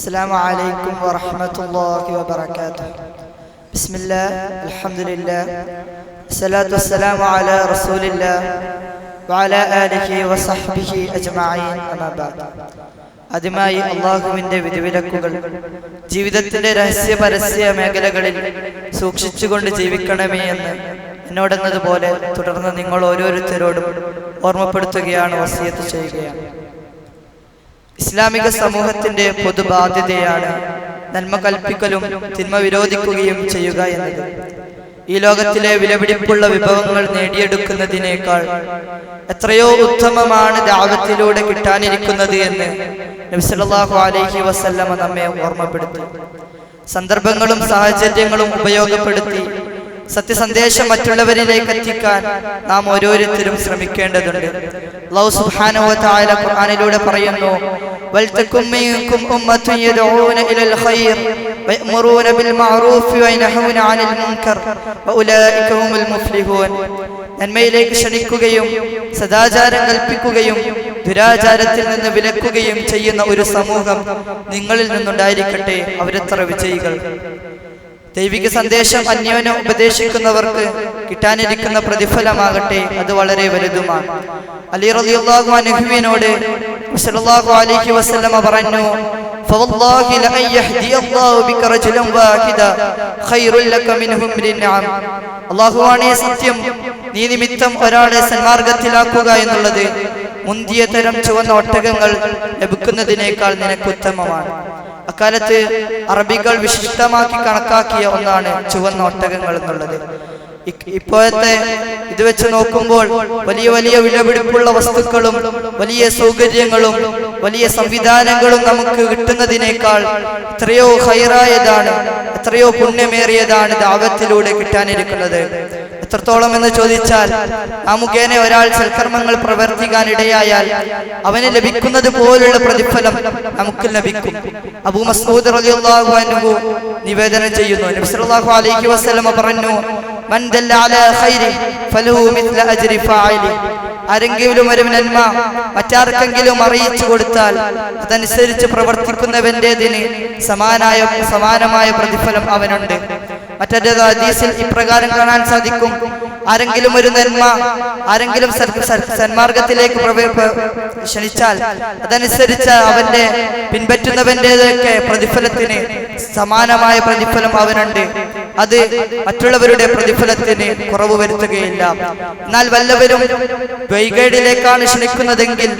السلام عليكم ورحمة الله وبركاته. بسم الله الحمد لله الصلاة والسلام على رسول الله وعلى آله وصحبه أجمعين أما بعد. ആദ്യമായി അള്ളാഹുവിന്റെ വിധിവിലക്കുകൾ ജീവിതത്തിന്റെ രഹസ്യ പരസ്യ മേഖലകളിൽ സൂക്ഷിച്ചുകൊണ്ട് ജീവിക്കണമേ എന്ന് എന്നോടെന്നതുപോലെ തുടർന്ന് നിങ്ങൾ ഓരോരുത്തരോടും ഓർമ്മപ്പെടുത്തുകയാണ്, വസിയത്ത് ചെയ്യുകയാണ്. ഇസ്ലാമിക സമൂഹത്തിന്റെ പൊതുബാധ്യതയാണ് നന്മ കൽപ്പിക്കലും തിന്മ വിരോധിക്കുകയും ചെയ്യുക എന്നത്. ഈ ലോകത്തിലെ വിലപിടിപ്പുള്ള വിഭവങ്ങൾ നേടിയെടുക്കുന്നതിനേക്കാൾ എത്രയോ ഉത്തമമാണ് ദഅവത്തിലൂടെ കിട്ടാനിരിക്കുന്നത് എന്ന് നബി സല്ലല്ലാഹു അലൈഹി വസല്ലമ നമ്മെ ഓർമ്മപ്പെടുത്തി. സന്ദർഭങ്ങളും സാഹചര്യങ്ങളും ഉപയോഗപ്പെടുത്തി സത്യസന്ദേശം മറ്റുള്ളവരിലേക്ക് എത്തിക്കാൻ നാം ഓരോരുത്തരും ശ്രമിക്കേണ്ടതുണ്ട്. അല്ലാഹു സുബ്ഹാനഹു വ തആല ഖുർആനിലൂടെ പറയുന്നു, വൽതകും മിൻകും ഉമ്മത്തുൻ യദഊന ഇലൽ ഖൈർ വയഅ്മുറൂന ബിൽ മഅറൂഫി വയൻഹൗന അനിൽ മുൻകർ വഉലൈക ഹുമുൽ മുഫ്ലിഹൂൻ. നന്മയിലേക്ക് ക്ഷണിക്കുകയും സദാചാരം കൽപ്പിക്കുകയും ദുരാചാരത്തിൽ നിന്ന് വിലക്കുകയും ചെയ്യുന്ന ഒരു സമൂഹം നിങ്ങളിൽ നിന്നുണ്ടായിരിക്കട്ടെ, അവരെത്ര വിജയികൾ. ദൈവിക സന്ദേശം അന്യോന്യം ഉപദേശിക്കുന്നവർക്ക് കിട്ടാനിരിക്കുന്ന പ്രതിഫലമാകട്ടെ അത് വളരെ വലുതുമാണ്. അലി റളിയല്ലാഹു അൻഹുവിനോട് സല്ലല്ലാഹു അലൈഹി വസല്ലമ പറഞ്ഞു, ഫവല്ലാഹി ലഅൻ യഹ്ദിയല്ലാഹു ബിക റജുലൻ വാഹിദ ഖൈറുൽ ലക മിൻ ഹുംരിൻ നഅം. അല്ലാഹുവാണേ സത്യം, നീ നിമിത്തം ഒരാളെ സന്മാർഗത്തിലാക്കുക എന്നുള്ളത് മുന്തിയ തരം ചുവന്ന ഒട്ടകങ്ങൾ ലഭിക്കുന്നതിനേക്കാൾ നിനക്ക് ഉത്തമമാണ്. അക്കാലത്ത് അറബികൾ വിശിഷ്ടമാക്കി കണക്കാക്കിയ ഒന്നാണ് ചുവന്ന ഒട്ടകങ്ങൾ എന്നുള്ളത്. ഇപ്പോഴത്തെ ഇത് വെച്ച് നോക്കുമ്പോൾ വലിയ വലിയ വിലപിടിപ്പുള്ള വസ്തുക്കളും വലിയ സൗകര്യങ്ങളും വലിയ സംവിധാനങ്ങളും നമുക്ക് കിട്ടുന്നതിനേക്കാൾ എത്രയോ ഖൈറായതാണ്, എത്രയോ പുണ്യമേറിയതാണ് ദഅവത്തിലൂടെ കിട്ടാനിരിക്കുന്നത്. എത്രത്തോളം എന്ന് ചോദിച്ചാൽ, ആ മുഖേന ഒരാൾ സൽക്കർമ്മങ്ങൾ പ്രവർത്തിക്കാൻ ഇടയായാൽ അവന് ലഭിക്കുന്നത് പോലുള്ള പ്രതിഫലം നമുക്ക് ലഭിക്കും. അബൂ മസ്ഊദ് റളിയല്ലാഹു അൻഹു നിവേദനം ചെയ്യുന്നു, നബി സല്ലല്ലാഹു അലൈഹി വസല്ലമ പറഞ്ഞു, മൻ ദല്ല അലാ ഖൈരി ഫലഹു മിത്ല അജ്രി ഫാഇലി. ആരെങ്കിലും ഒരു നന്മ മറ്റാർക്കെങ്കിലും അറിയിച്ചു കൊടുത്താൽ അതനുസരിച്ച് പ്രവർത്തിക്കുന്നവന്റേതിന് സമാനമായ പ്രതിഫലം അവനുണ്ട്. മറ്റൊരു ഹദീസിൽ ഇപ്രകാരം കാണാൻ സാധിക്കും, ആരെങ്കിലും ഒരു നന്മ ആരെങ്കിലും സന്മാർഗത്തിലേക്ക് ക്ഷണിച്ചാൽ അതനുസരിച്ച് അവന്റെ പിൻപറ്റുന്നവന്റേതൊക്കെ പ്രതിഫലത്തിന് സമാനമായ പ്രതിഫലം അവനുണ്ട്. അത് മറ്റുള്ളവരുടെ പ്രതിഫലത്തിന് കുറവ് വരുത്തുകയില്ല. എന്നാൽ വല്ലവരും വൈകേടിലേക്കാണ് ക്ഷണിക്കുന്നതെങ്കിൽ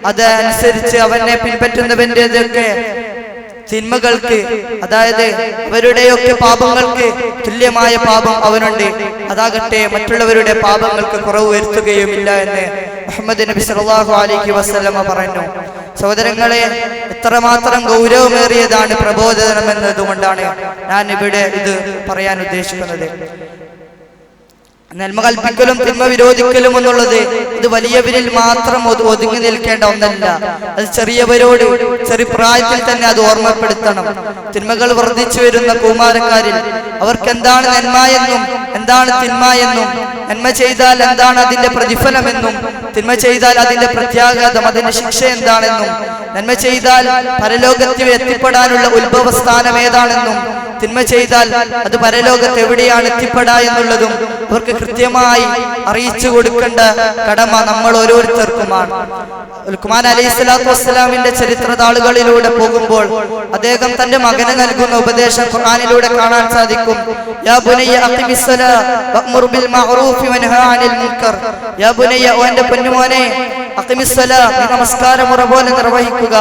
അതനുസരിച്ച് അവനെ പിൻപറ്റുന്നവന്റേതൊക്കെ തിന്മകൾക്ക്, അതായത് അവരുടെയൊക്കെ പാപങ്ങൾക്ക് തുല്യമായ പാപം അവനുണ്ട്. അതാകട്ടെ മറ്റുള്ളവരുടെ പാപങ്ങൾക്ക് കുറവ് വരുത്തുകയുമില്ല എന്ന് മുഹമ്മദ് നബി സല്ലല്ലാഹു അലൈഹി വസല്ലമ പറഞ്ഞു. സഹോദരങ്ങളെ, എത്രമാത്രം ഗൗരവമേറിയതാണ് പ്രബോധനം എന്നതുകൊണ്ടാണ് ഞാൻ ഇവിടെ ഇത് പറയാൻ ഉദ്ദേശിക്കുന്നത്. നന്മ കൽപ്പിക്കലും തിന്മ വിരോധിക്കലും എന്നുള്ളത് ഇത് വലിയവരിൽ മാത്രം ഒതുങ്ങി നിൽക്കേണ്ട ഒന്നല്ല. അത് ചെറിയവരോട് ചെറിയ പ്രായത്തിൽ തന്നെ അത് ഓർമ്മപ്പെടുത്തണം. തിന്മകൾ വർദ്ധിച്ചു വരുന്ന കൗമാരക്കാരിൽ അവർക്ക് എന്താണ് നന്മ എന്നും എന്താണ് തിന്മ എന്നും, നന്മ ചെയ്താൽ എന്താണ് അതിന്റെ പ്രതിഫലമെന്നും, തിന്മ ചെയ്താൽ അതിന്റെ പ്രത്യാഘാതം, അതിന്റെ ശിക്ഷ എന്താണെന്നും, നന്മ ചെയ്താൽ പരലോകത്തിൽ എത്തിപ്പെടാനുള്ള ഉത്ഭവസ്ഥാനം ഏതാണെന്നും, തിന്മ ചെയ്താൽ അത് പരലോകത്ത് എവിടെയാണ് എത്തിപ്പെടാ എന്നുള്ളതും അവർക്ക് കൃത്യമായി അറിയിച്ചു കൊടുക്കേണ്ട കടമ നമ്മൾ ഓരോരുത്തർക്കുമാണ്. ലുഖ്മാൻ അലൈഹിസ്സലാത്തു വസ്സലാമിന്റെ ചരിത്ര താളുകളിലൂടെ പോകുമ്പോൾ അദ്ദേഹം തന്റെ മകന് നൽകുന്ന ഉപദേശം ഖുർആനിലൂടെ കാണാൻ സാധിക്കും. യാ ബുനയ്യ അഖിമിസ്സലാ വഅ്മുർ ബിൽ മഅറൂഫി വൻഹാ അനിൽ മുൻകർ. യാ ബുനയ്യ, ഓ എന്റെ പൊന്നുമോനെ, അഖിമിസ്സലാ, നീ നമസ്കാരം മുറ പോലെ നിർവഹിക്കുക.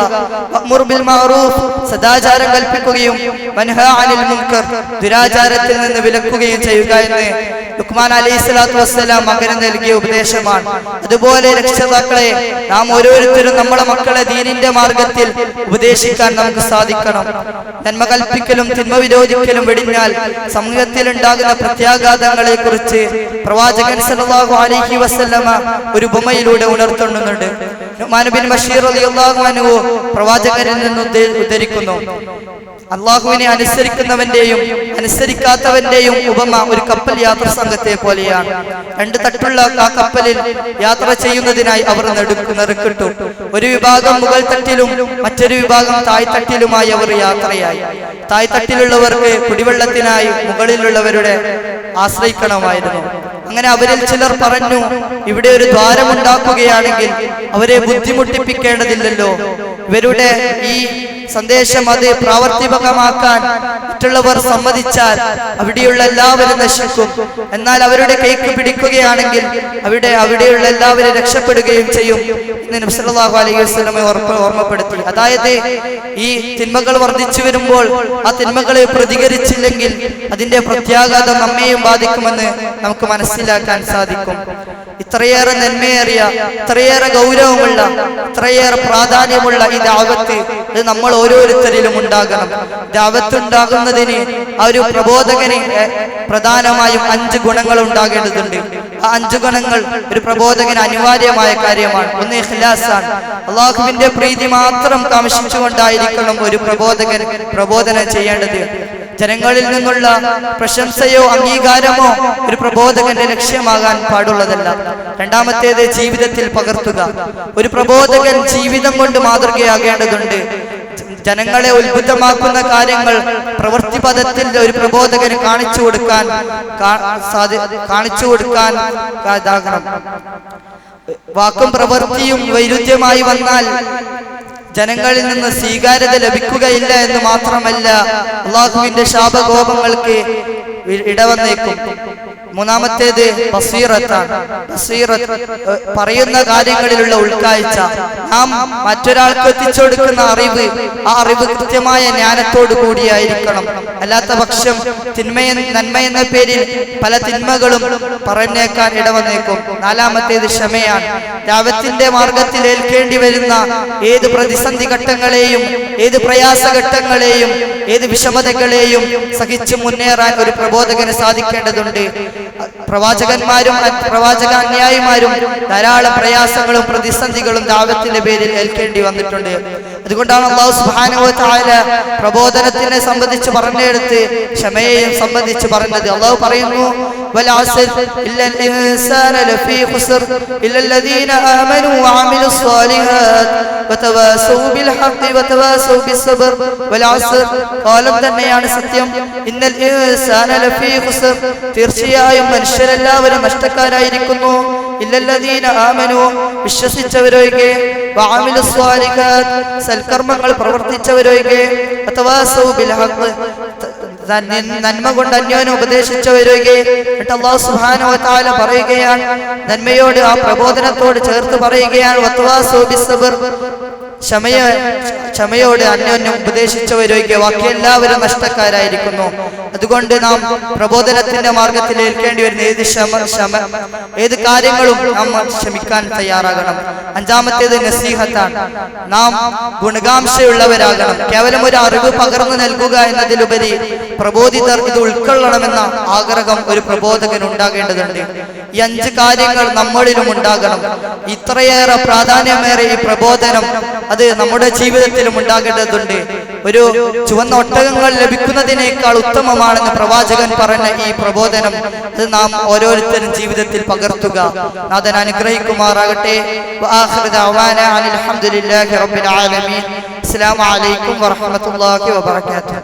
വഅ്മുർ ബിൽ മഅറൂഫ്, സദാചാരം കൽപ്പിക്കുകയും വൻഹാ അനിൽ മുൻകർ, ദുരാചാരത്തിൽ നിന്ന് വിലക്കുകയും ചെയ്യുക എന്ന് ലുഖ്മാൻ അലൈഹിസ്സലാത്തു വസ്സലാം മകന് നൽകിയ ഉപദേശമാണ്. അതുപോലെ രക്ഷിതാക്കളെ, നാം ഓരോരുത്തരും നമ്മളെ മക്കളെ ദീനിന്റെ മാർഗത്തിൽ ഉപദേശിക്കാൻ നമുക്ക് സാധിക്കണം. നന്മ കൽപ്പിക്കലും തിന്മ വിരോധിക്കലും വെടിഞ്ഞാൽ സമൂഹത്തിൽ ഉണ്ടാകുന്ന പ്രത്യാഘാതങ്ങളെ കുറിച്ച് പ്രവാചകൻ സല്ലല്ലാഹു അലൈഹി വസല്ലമ ഒരു ഉപമയിലൂടെ ഉണർത്തുന്നുണ്ട്. നുഅ്മാൻ ബിൻ ബഷീർ റളിയല്ലാഹു അൻഹു പ്രവാചകരിൽ നിന്ന് ഉദ്ധരിക്കുന്നു, അള്ളാഹുവിനെ അനുസരിക്കുന്നവന്റെയും അനുസരിക്കാത്തവന്റെയും ഉപമ ഒരു കപ്പൽ യാത്ര സംഘത്തെ പോലെയാണ്. രണ്ട് തട്ടുള്ള ആ കപ്പലിൽ യാത്ര ചെയ്യുന്നതിനായി അവർ നെറുക്കിട്ടു. ഒരു വിഭാഗം മുകൾ തട്ടിലും മറ്റൊരു വിഭാഗം തായ്തട്ടിലുമായി അവർ യാത്രയായി. തായ്തട്ടിലുള്ളവർക്ക് കുടിവെള്ളത്തിനായി മുകളിലുള്ളവരുടെ ആശ്രയിക്കണമായിരുന്നു. അങ്ങനെ അവരിൽ ചിലർ പറഞ്ഞു, ഇവിടെ ഒരു ദ്വാരമുണ്ടാക്കുകയാണെങ്കിൽ അവരെ ബുദ്ധിമുട്ടിപ്പിക്കേണ്ടതില്ലല്ലോ. ഇവരുടെ ഈ സന്ദേശം അത് പ്രാവർത്തികമാക്കാൻ മറ്റുള്ളവർ സമ്മതിച്ചാൽ അവിടെയുള്ള എല്ലാവരും നശിക്കും. എന്നാൽ അവരുടെ കൈക്ക് പിടിക്കുകയാണെങ്കിൽ അവിടെയുള്ള എല്ലാവരും രക്ഷപ്പെടുകയും ചെയ്യും എന്ന് നബി സല്ലല്ലാഹു അലൈഹി വസല്ലം ഓർമ്മപ്പെടുത്തി. അതായത് ഈ തിന്മകൾ വർദ്ധിച്ചു വരുമ്പോൾ ആ തിന്മകളെ പ്രതികരിച്ചില്ലെങ്കിൽ അതിന്റെ പ്രത്യാഘാതം നമ്മെയും ബാധിക്കുമെന്ന് നമുക്ക് മനസ്സിലാക്കാൻ സാധിക്കും. ഇത്രയേറെ നന്മയേറിയ, ഇത്രയേറെ ഗൗരവമുള്ള, ഇത്രയേറെ പ്രാധാന്യമുള്ള ഈ ദഅവത്ത് ഇത് നമ്മൾ ഓരോരുത്തരിലും ഉണ്ടാകണം. ദഅവത്ത് ഉണ്ടാകുന്നതിന് ആ ഒരു പ്രബോധകന് പ്രധാനമായും 5 ഗുണങ്ങൾ ഉണ്ടാകേണ്ടതുണ്ട്. ആ 5 ഗുണങ്ങൾ ഒരു പ്രബോധകന് അനിവാര്യമായ കാര്യമാണ്. ഒന്ന് ഇഖ്ലാസാണ്. അള്ളാഹുവിന്റെ പ്രീതി മാത്രം കാംക്ഷിച്ചുകൊണ്ടായിരിക്കണം ഒരു പ്രബോധകൻ പ്രബോധനം ചെയ്യേണ്ടത്. ജനങ്ങളിൽ നിന്നുള്ള പ്രശംസയോ അംഗീകാരമോ ഒരു പ്രബോധകന്റെ ലക്ഷ്യമാകാൻ പാടുള്ളതല്ല. രണ്ടാമത്തേത് ജീവിതത്തിൽ പകർത്തുക. ഒരു പ്രബോധകൻ ജീവിതം കൊണ്ട് മാതൃകയാകേണ്ടതുണ്ട്. ജനങ്ങളെ ഉത്ബുദ്ധമാക്കുന്ന കാര്യങ്ങൾ പ്രവൃത്തിപഥത്തിൽ ഒരു പ്രബോധകന് കാണിച്ചു കൊടുക്കാൻ ഇതാകണം. വാക്കും പ്രവൃത്തിയും വൈരുദ്ധ്യമായി വന്നാൽ ജനങ്ങളിൽ നിന്ന് സ്വീകാര്യത ലഭിക്കുകയില്ല എന്ന് മാത്രമല്ല, അള്ളാഹുവിന്റെ ശാപകോപങ്ങൾക്ക് ഇടവന്നേക്കും. മൂന്നാമത്തേത് ബസീറത്താണ്. ബസീറത്ത് പറയുന്ന കാര്യങ്ങളിലുള്ള ഉൾക്കാഴ്ച. നാം മറ്റൊരാൾക്ക് എത്തിച്ചു കൊടുക്കുന്ന അറിവ്, ആ അറിവ് കൃത്യമായ ജ്ഞാനത്തോടു കൂടിയായിരിക്കണം. അല്ലാത്ത പക്ഷം നന്മ എന്ന പേരിൽ പല തിന്മകളും പറഞ്ഞേക്കാൻ ഇടവന്നേക്കും. നാലാമത്തേത് ക്ഷമയാണ്. ദഅവത്തിന്റെ മാർഗത്തിൽ ഏൽക്കേണ്ടി വരുന്ന ഏത് പ്രതിസന്ധി ഘട്ടങ്ങളെയും, ഏത് പ്രയാസഘട്ടങ്ങളെയും, ഏത് വിഷമതകളെയും സഹിച്ചു മുന്നേറാൻ ഒരു പ്രബോധകന് സാധിക്കേണ്ടതുണ്ട്. പ്രവാചകന്മാരും പ്രവാചക അനുയായിമാരും ധാരാളം പ്രയാസങ്ങളും പ്രതിസന്ധികളും ദഅവത്തിന്റെ പേരിൽ ഏൽക്കേണ്ടി വന്നിട്ടുണ്ട്. അതുകൊണ്ടാണ് അല്ലാഹു സുബ്ഹാനഹു വ തആല പ്രബോധനത്തിനെ സംബന്ധിച്ച് പറഞ്ഞെടുത്ത് ക്ഷമയെയും സംബന്ധിച്ച് പറഞ്ഞത്. അല്ലാഹു പറയുന്നു, വൽ അസ്ർ ഇല്ലൽ ഇൻസാന ലഫീ ഖുസ്ർ ഇല്ലല്ലദീന ആമനൂ വഅമിലുസ് സ്വാലിഹാത്ത് വതവാസൗ ബിൽ ഹഖ് വതവാസൗ ബിസ് സബ്ർ. വൽ അസ്ർ കാലം തന്നെയാണ് സത്യം. ഇന്നൽ ഇൻസാന ലഫീ ഖുസ്ർ തീർച്ചയായും മനുഷ്യരെല്ലാവരും നഷ്ടക്കാരായിരിക്കുന്നു. ഇല്ലല്ലദീന ആമനൂ വിശ്വസിച്ചവരൊഴികെ, വഅമിലുസ് സ്വാലിഹാത്ത് സൽക്കർമ്മങ്ങൾ പ്രവർത്തിച്ചവരൊഴികെ, വതവാസൗ ബിൽ ഹഖ് നന്മ കൊണ്ട് അന്യോന്യം ഉപദേശിച്ചവരൊഴികെ. എന്നിട്ട് അല്ലാഹു സുബ്ഹാനഹു വ തആല പറയുകയാണ്, നന്മയോട് ആ പ്രബോധനത്തോട് ചേർത്ത് പറയുകയാണ്, വതവാസൗ ബിസ് സബ്ർ ക്ഷമയോട് അന്യോന്യം ഉപദേശിച്ചവരൊഴികെ ബാക്കി എല്ലാവരും നഷ്ടക്കാരായിരിക്കുന്നു. അതുകൊണ്ട് നാം പ്രബോധനത്തിന്റെ മാർഗത്തിൽ ഏൽക്കേണ്ടി വരുന്ന ഏത് കാര്യങ്ങളും നാം ക്ഷമിക്കാൻ തയ്യാറാകണം. അഞ്ചാമത്തേത് നസീഹത്താണ്. നാം ഗുണകാംക്ഷയുള്ളവരാകണം. കേവലം ഒരു അറിവ് പകർന്നു നൽകുക എന്നതിലുപരി പ്രബോധിതർ ഇത് ഉൾക്കൊള്ളണമെന്ന ആഗ്രഹം ഒരു പ്രബോധകൻ ഉണ്ടാകേണ്ടതുണ്ട്. ഈ 5 കാര്യങ്ങൾ നമ്മളിലും ഉണ്ടാകണം. ഇത്രയേറെ പ്രാധാന്യമേറെ ഈ പ്രബോധനം അത് നമ്മുടെ ജീവിതത്തിലും ഉണ്ടാകേണ്ടതുണ്ട്. ഒരു ചുവന്ന ഒട്ടകങ്ങൾ ലഭിക്കുന്നതിനേക്കാൾ ഉത്തമമാണെന്ന് പ്രവാചകൻ പറഞ്ഞ ഈ പ്രബോധനം അത് നാം ഓരോരുത്തരും ജീവിതത്തിൽ പകർത്തുക. നാഥൻ അനുഗ്രഹിക്കുമാറാകട്ടെ. അസ്സലാമു അലൈക്കും വറഹ്മത്തുള്ളാഹി വബറകാതുഹു.